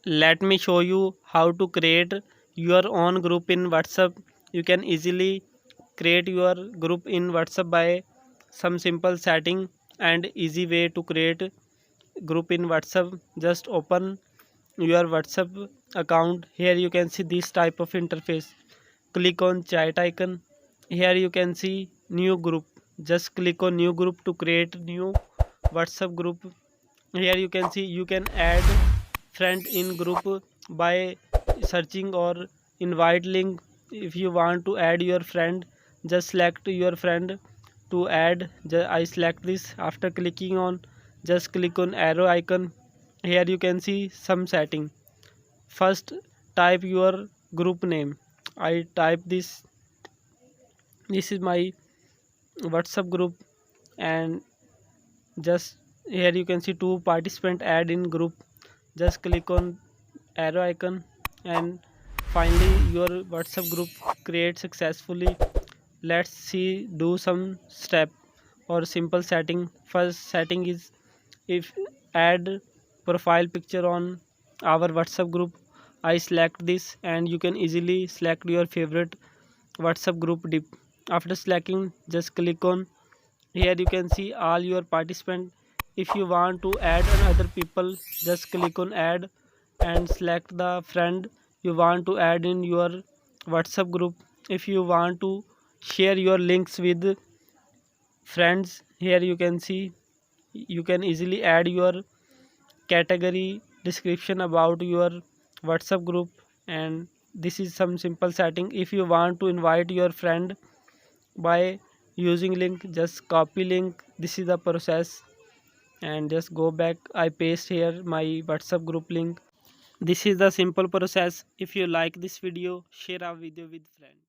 Let me show you how to create your own group in WhatsApp. You can easily create your group in WhatsApp by some simple setting and easy way to create group in WhatsApp. Just open your WhatsApp account. Here you can see this type of interface. Click on chat icon. Here you can see new group. Just click on new group to create new WhatsApp group. Here you can see you can add friend in group by searching or invite link. If you want to add your friend, just select your friend to add. I select this. After clicking on, just click on arrow icon. Here you can see some setting. First, type your group name. I type this is my WhatsApp group. And just here you can see two participant add in group. Just click on arrow icon, and finally your WhatsApp group create successfully. Let's see do some step or simple setting. First setting is, if add profile picture on our WhatsApp group. I select this, and you can easily select your favorite WhatsApp group dip. After selecting, just click on. Here you can see all your participants. If you want to add another people, just click on add and select the friend you want to add in your WhatsApp group. If you want to share your links with friends, here you can see you can easily add your category description about your WhatsApp group. And this is some simple setting. If you want to invite your friend by using link, just copy link. This is the process. And just go back, I paste here my WhatsApp group link. This is the simple process. If you like this video, share our video with friends.